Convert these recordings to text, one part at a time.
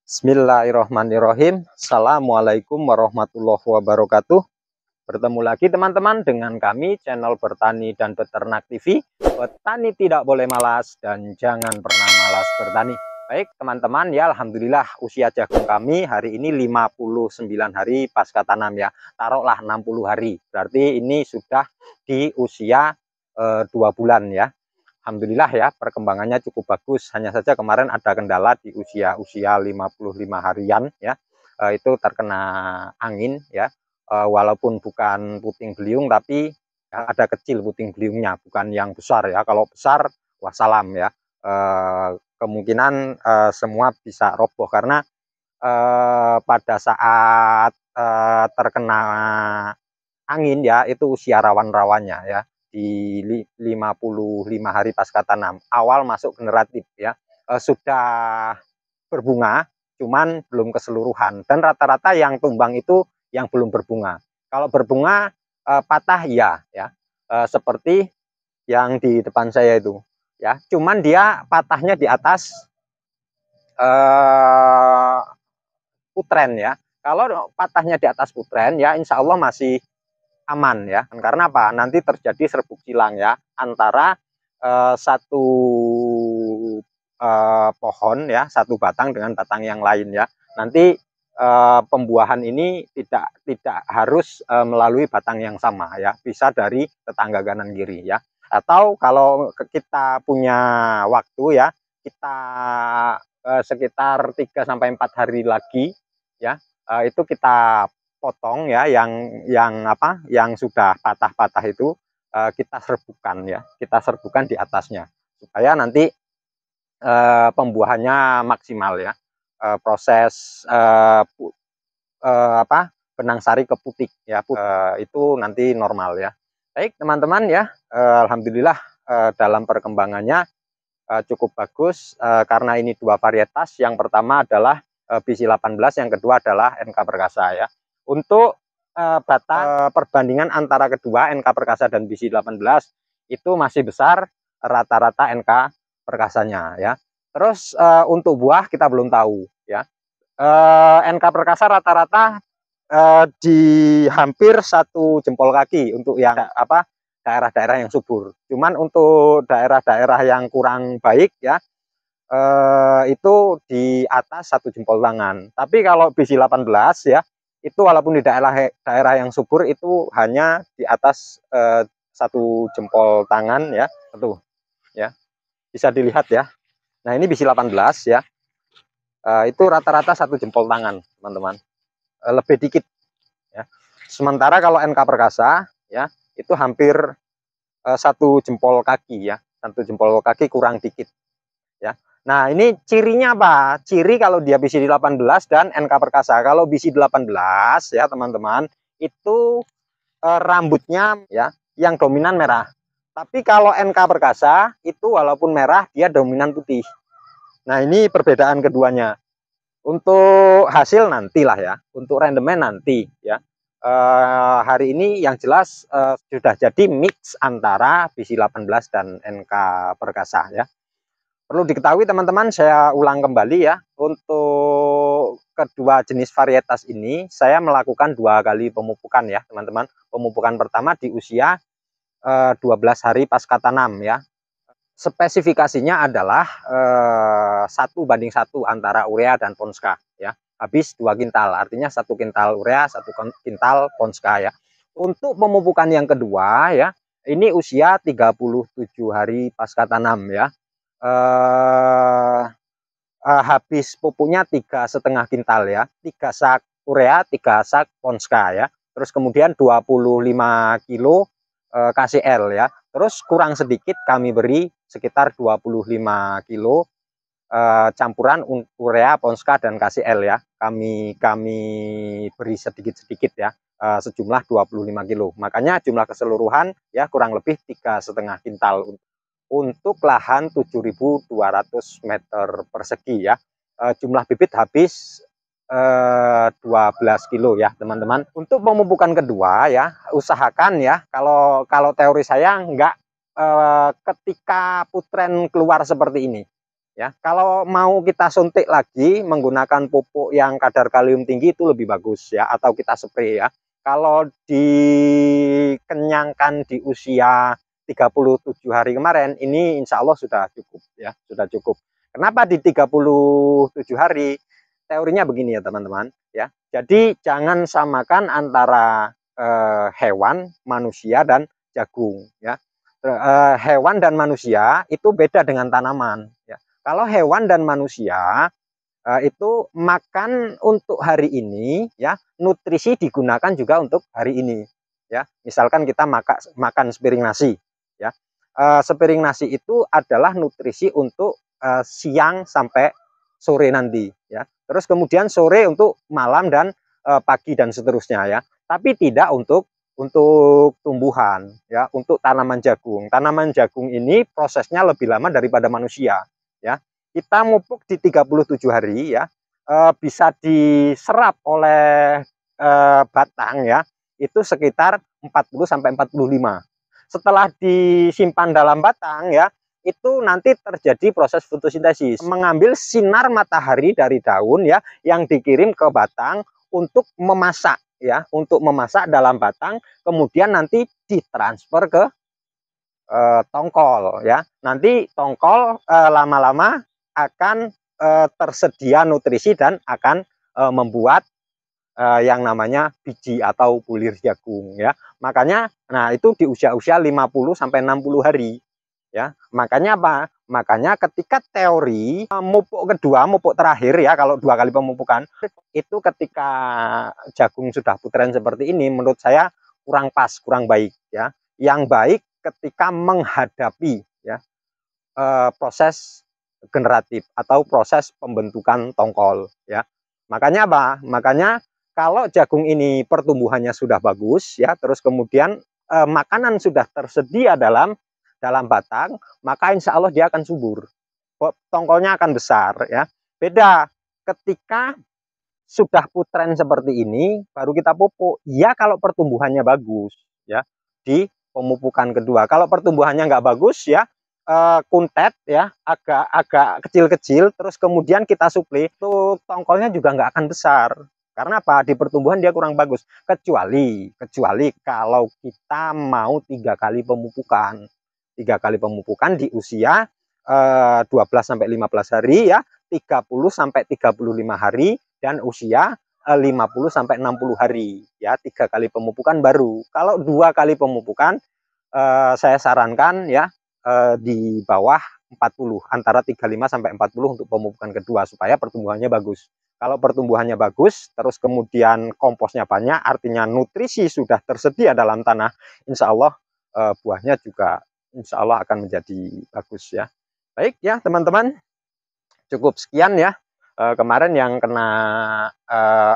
Bismillahirrohmanirrohim. Assalamualaikum warahmatullahi wabarakatuh. Bertemu lagi teman-teman dengan kami channel Bertani dan Beternak TV. Petani tidak boleh malas dan jangan pernah malas bertani. Baik teman-teman ya, alhamdulillah usia jagung kami hari ini 59 hari pasca tanam ya. Taruhlah 60 hari. Berarti ini sudah di usia 2 bulan ya. Alhamdulillah ya, perkembangannya cukup bagus. Hanya saja kemarin ada kendala di usia 55 harian ya. Itu terkena angin ya. Walaupun bukan puting beliung tapi ya, ada kecil puting beliungnya, bukan yang besar ya. Kalau besar wassalam ya. Kemungkinan semua bisa roboh karena pada saat terkena angin ya, itu usia rawan-rawannya ya, di 55 hari pasca tanam, awal masuk generatif ya. Sudah berbunga cuman belum keseluruhan, dan rata-rata yang tumbang itu yang belum berbunga. Kalau berbunga patah iya ya, seperti yang di depan saya itu ya, cuman dia patahnya di atas putren ya. Kalau patahnya di atas putren ya insya Allah masih aman ya. Karena apa? Nanti terjadi serbuk silang ya antara satu pohon ya, satu batang dengan batang yang lain ya. Nanti pembuahan ini tidak harus melalui batang yang sama ya, bisa dari tetangga kanan kiri ya. Atau kalau kita punya waktu ya, kita sekitar 3 sampai 4 hari lagi ya, itu kita potong ya, yang sudah patah-patah itu kita serbukan ya, kita serbukan di atasnya supaya nanti pembuahannya maksimal ya. Proses benang sari ke putik ya, itu nanti normal ya. Baik teman-teman ya, alhamdulillah dalam perkembangannya cukup bagus karena ini dua varietas. Yang pertama adalah BC 18, yang kedua adalah NK Perkasa ya. Untuk perbandingan antara kedua NK Perkasa dan BC 18 itu masih besar rata-rata NK Perkasanya ya. Terus untuk buah kita belum tahu ya. NK Perkasa rata-rata di hampir 1 jempol kaki untuk yang daerah-daerah yang subur. Cuman untuk daerah-daerah yang kurang baik ya, itu di atas 1 jempol tangan. Tapi kalau BC 18 ya, itu walaupun di daerah yang subur itu hanya di atas 1 jempol tangan ya. Tuh ya, bisa dilihat ya. Nah ini BC 18 ya, itu rata-rata 1 jempol tangan teman-teman, lebih dikit ya. Sementara kalau NK Perkasa ya, itu hampir 1 jempol kaki ya, 1 jempol kaki kurang dikit ya. Nah ini cirinya apa? Ciri kalau dia BC 18 dan NK Perkasa. Kalau BC 18 ya teman-teman, itu rambutnya ya yang dominan merah. Tapi kalau NK Perkasa itu walaupun merah dia dominan putih. Nah ini perbedaan keduanya. Untuk hasil nantilah ya, untuk rendemen nanti ya. Hari ini yang jelas sudah jadi mix antara BC 18 dan NK Perkasa ya. Perlu diketahui teman-teman, saya ulang kembali ya, untuk kedua jenis varietas ini saya melakukan 2 kali pemupukan ya teman-teman. Pemupukan pertama di usia 12 hari pasca tanam ya. Spesifikasinya adalah 1:1 antara urea dan ponska ya. Habis 2 kintal, artinya 1 kintal urea, 1 kintal ponska ya. Untuk pemupukan yang kedua ya, ini usia 37 hari pasca tanam ya. Habis pupuknya 3,5 kintal ya, 3 sak urea, 3 sak ponska ya. Terus kemudian 25 kilo KCL ya. Terus kurang sedikit kami beri sekitar 25 kilo campuran urea, ponska dan KCL ya. Kami beri sedikit-sedikit ya, sejumlah 25 kilo. Makanya jumlah keseluruhan ya kurang lebih 3,5 kintal untuk lahan 7.200 meter persegi ya. Jumlah bibit habis 12 kilo ya teman-teman. Untuk pemupukan kedua ya, usahakan ya, kalau teori saya enggak ketika putren keluar seperti ini ya. Kalau mau kita suntik lagi menggunakan pupuk yang kadar kalium tinggi itu lebih bagus ya, atau kita spray ya. Kalau dikenyangkan di usia 37 hari kemarin ini insya Allah sudah cukup ya, sudah cukup. Kenapa di 37 hari? Teorinya begini ya teman-teman ya. Jadi jangan samakan antara hewan, manusia dan jagung ya. Hewan dan manusia itu beda dengan tanaman ya. Kalau hewan dan manusia itu makan untuk hari ini ya, nutrisi digunakan juga untuk hari ini ya. Misalkan kita makan sepiring nasi ya, sepiring nasi itu adalah nutrisi untuk siang sampai sore nanti ya. Terus kemudian sore untuk malam dan pagi dan seterusnya ya. Tapi tidak untuk tumbuhan ya, untuk tanaman jagung. Tanaman jagung ini prosesnya lebih lama daripada manusia ya. Kita mupuk di 37 hari ya, bisa diserap oleh batang ya, itu sekitar 40 sampai 45. Setelah disimpan dalam batang ya, itu nanti terjadi proses fotosintesis, mengambil sinar matahari dari daun ya yang dikirim ke batang untuk memasak ya, untuk memasak dalam batang, kemudian nanti ditransfer ke tongkol ya. Nanti tongkol lama-lama akan tersedia nutrisi dan akan membuat yang namanya biji atau bulir jagung ya. Makanya nah itu di usia-usia 50 sampai 60 hari ya. Makanya apa? Makanya ketika teori mupuk kedua, mupuk terakhir ya, kalau 2 kali pemupukan itu ketika jagung sudah putren seperti ini, menurut saya kurang pas, kurang baik ya. Yang baik ketika menghadapi ya proses generatif atau proses pembentukan tongkol ya. Makanya apa? Makanya kalau jagung ini pertumbuhannya sudah bagus ya, terus kemudian makanan sudah tersedia dalam batang, maka insya Allah dia akan subur. Tongkolnya akan besar ya. Beda ketika sudah putren seperti ini baru kita pupuk. Ya kalau pertumbuhannya bagus ya di pemupukan kedua. Kalau pertumbuhannya nggak bagus ya, kuntet ya, agak kecil-kecil, terus kemudian kita suplai, itu tongkolnya juga nggak akan besar. Karena apa? Di pertumbuhan dia kurang bagus. Kecuali kalau kita mau 3 kali pemupukan. 3 kali pemupukan di usia 12 sampai 15 hari ya, 30 sampai 35 hari dan usia 50 sampai 60 hari ya. 3 kali pemupukan baru. Kalau 2 kali pemupukan saya sarankan ya di bawah 40, antara 35 sampai 40 untuk pemupukan kedua supaya pertumbuhannya bagus. Kalau pertumbuhannya bagus, terus kemudian komposnya banyak, artinya nutrisi sudah tersedia dalam tanah, insya Allah buahnya juga insya Allah akan menjadi bagus ya. Baik ya teman-teman, cukup sekian ya. Kemarin yang kena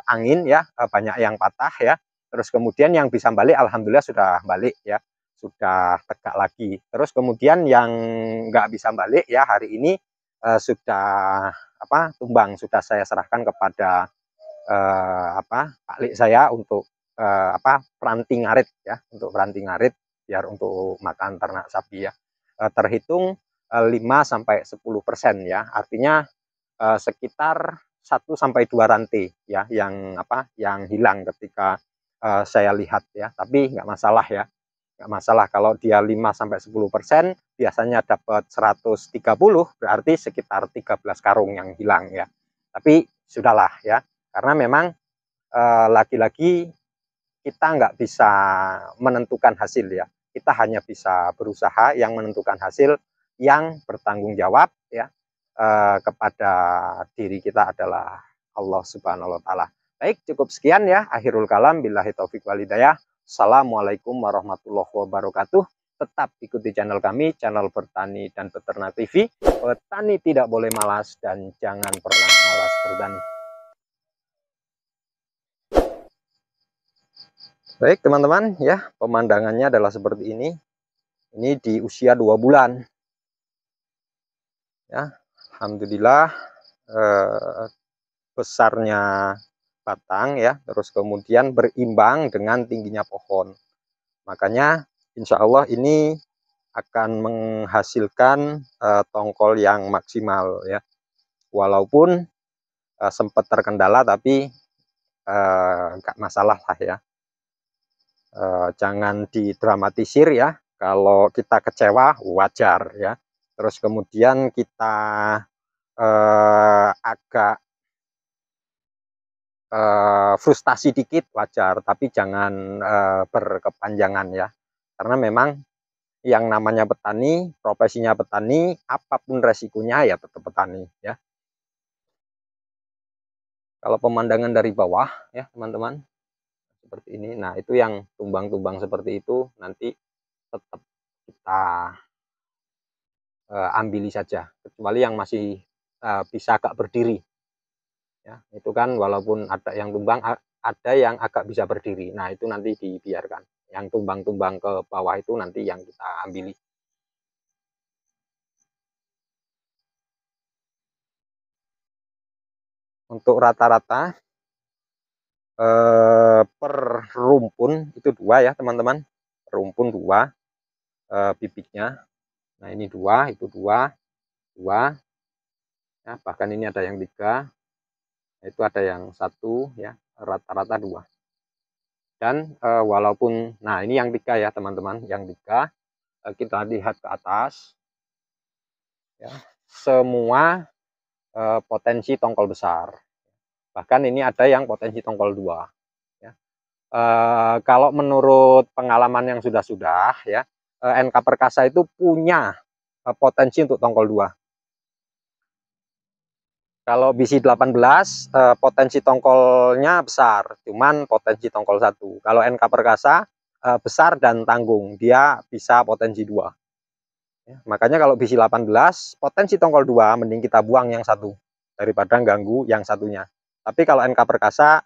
angin ya, banyak yang patah ya. Terus kemudian yang bisa balik, alhamdulillah sudah balik ya, sudah tegak lagi. Terus kemudian yang nggak bisa balik ya hari ini sudah tumbang, sudah saya serahkan kepada Pak Lik saya untuk peranting ngarit ya, untuk peranting ngarit biar untuk makan ternak sapi ya. Terhitung 5 sampai 10% ya, artinya sekitar 1 sampai 2 rantai ya yang hilang ketika saya lihat ya. Tapi nggak masalah ya, nggak masalah kalau dia 5 sampai 10%, biasanya dapat 130, berarti sekitar 13 karung yang hilang ya. Tapi sudahlah ya, karena memang lagi-lagi kita nggak bisa menentukan hasil ya. Kita hanya bisa berusaha, yang menentukan hasil, yang bertanggung jawab ya kepada diri kita adalah Allah Subhanahu wa taala. Baik, cukup sekian ya. Akhirul kalam, billahi taufik walhidayah. Assalamualaikum warahmatullahi wabarakatuh. Tetap ikuti channel kami, channel Bertani dan Peternak TV. Petani tidak boleh malas dan jangan pernah malas bertani. Baik teman-teman ya, pemandangannya adalah seperti ini. Ini di usia 2 bulan ya. Alhamdulillah besarnya batang ya, terus kemudian berimbang dengan tingginya pohon. Makanya insya Allah ini akan menghasilkan tongkol yang maksimal ya. Walaupun sempat terkendala, tapi nggak masalah lah ya. Jangan didramatisir ya. Kalau kita kecewa wajar ya. Terus kemudian kita agak frustasi dikit wajar, tapi jangan berkepanjangan ya. Karena memang yang namanya petani, profesinya petani, apapun resikonya ya tetap petani ya. Kalau pemandangan dari bawah ya teman-teman, seperti ini. Nah itu yang tumbang-tumbang seperti itu nanti tetap kita ambili saja, kecuali yang masih bisa agak berdiri ya. Itu kan walaupun ada yang tumbang, ada yang agak bisa berdiri. Nah itu nanti dibiarkan. Yang tumbang-tumbang ke bawah itu nanti yang kita ambili. Untuk rata-rata per rumpun itu 2 ya teman-teman. Rumpun 2 bibitnya. Nah ini 2, itu 2 ya, bahkan ini ada yang 3, itu ada yang 1 ya, rata-rata 2. Dan walaupun, nah ini yang 3 ya teman-teman, yang 3 kita lihat ke atas ya, semua potensi tongkol besar. Bahkan ini ada yang potensi tongkol 2 ya. Kalau menurut pengalaman yang sudah ya, NK Perkasa itu punya potensi untuk tongkol 2. Kalau BC 18 potensi tongkolnya besar, cuman potensi tongkol 1. Kalau NK Perkasa besar dan tanggung, dia bisa potensi 2. Ya, makanya kalau BC 18 potensi tongkol 2 mending kita buang yang 1 daripada ganggu yang satunya. Tapi kalau NK Perkasa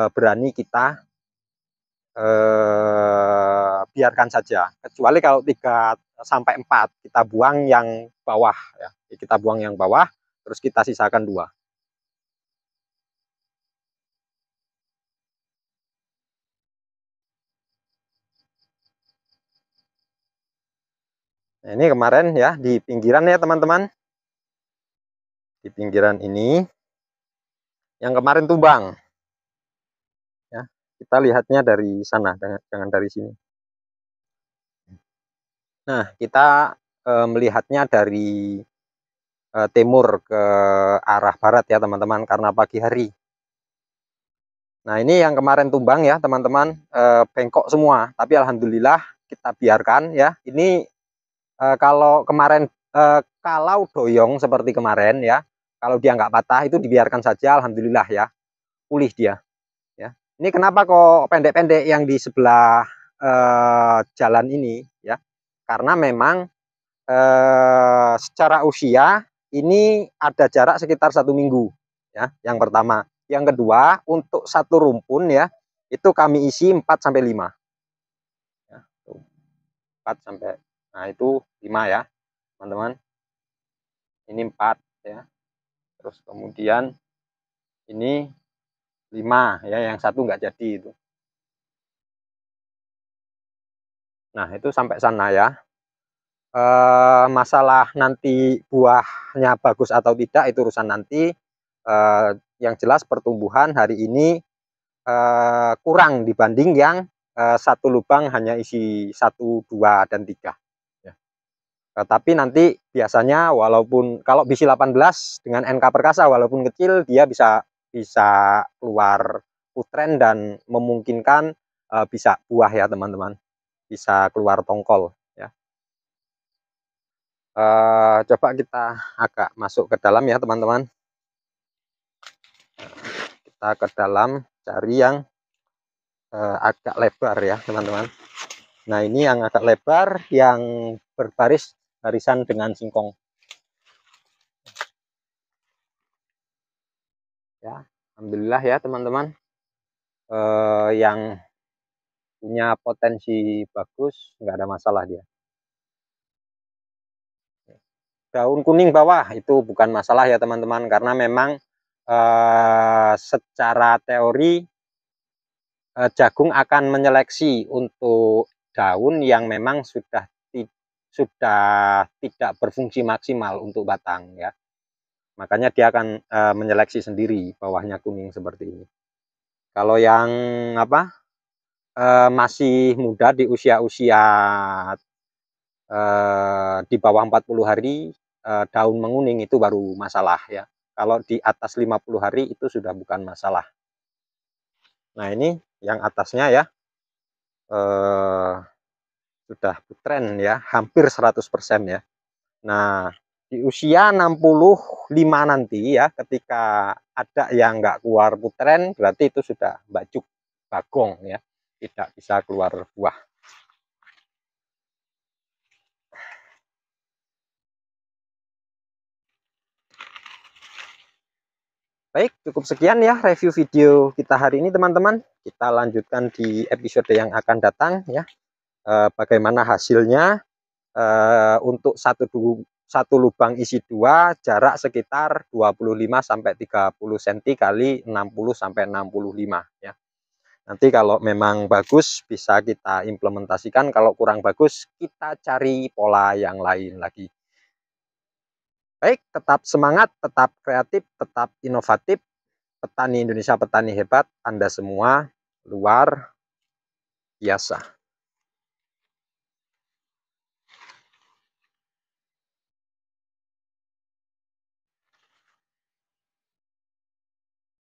berani kita biarkan saja. Kecuali kalau 3 sampai 4 kita buang yang bawah ya. Kita buang yang bawah, terus kita sisakan 2. Nah, ini kemarin ya di pinggiran ya teman-teman. Di pinggiran ini yang kemarin tumbang. Ya, kita lihatnya dari sana, jangan dari sini. Nah, kita melihatnya dari timur ke arah barat ya teman-teman, karena pagi hari. Nah ini yang kemarin tumbang ya teman-teman, bengkok semua, tapi alhamdulillah kita biarkan ya. Ini kalau kemarin kalau doyong seperti kemarin ya, kalau dia nggak patah itu dibiarkan saja, alhamdulillah ya, pulih dia ya. Ini kenapa kok pendek-pendek yang di sebelah jalan ini ya, karena memang secara usia ini ada jarak sekitar 1 minggu ya, yang pertama. Yang kedua, untuk satu rumpun ya, itu kami isi 4 sampai 5 ya, 4 sampai, nah itu 5 ya teman-teman, ini 4 ya, terus kemudian ini 5 ya, yang satu nggak jadi itu. Nah itu sampai sana ya. Masalah nanti buahnya bagus atau tidak itu urusan nanti. Yang jelas pertumbuhan hari ini kurang dibanding yang satu lubang hanya isi 1, 2, dan 3 ya. Tapi nanti biasanya walaupun kalau BC 18 dengan NK Perkasa walaupun kecil dia bisa keluar putren dan memungkinkan bisa buah ya teman-teman, bisa keluar tongkol ya. Coba kita agak masuk ke dalam ya teman-teman, kita ke dalam cari yang agak lebar ya teman-teman. Nah ini yang agak lebar yang berbaris barisan dengan singkong ya. Alhamdulillah ya teman-teman, yang punya potensi bagus nggak ada masalah dia. Daun kuning bawah itu bukan masalah ya teman-teman, karena memang secara teori jagung akan menyeleksi untuk daun yang memang sudah sudah tidak berfungsi maksimal untuk batang ya. Makanya dia akan menyeleksi sendiri bawahnya kuning seperti ini. Kalau yang masih muda di usia-usia di bawah 40 hari daun menguning itu baru masalah ya. Kalau di atas 50 hari itu sudah bukan masalah. Nah, ini yang atasnya ya sudah tren ya, hampir 100% ya. Nah, di usia 65 nanti ya, ketika ada yang nggak keluar putren, berarti itu sudah bacuk bagong ya, tidak bisa keluar buah. Baik, cukup sekian ya review video kita hari ini teman-teman. Kita lanjutkan di episode yang akan datang ya. Bagaimana hasilnya untuk satu lubang isi 2, jarak sekitar 25-30 cm kali 60-65 ya. Nanti kalau memang bagus bisa kita implementasikan, kalau kurang bagus kita cari pola yang lain lagi. Baik, tetap semangat, tetap kreatif, tetap inovatif. Petani Indonesia, petani hebat, Anda semua luar biasa.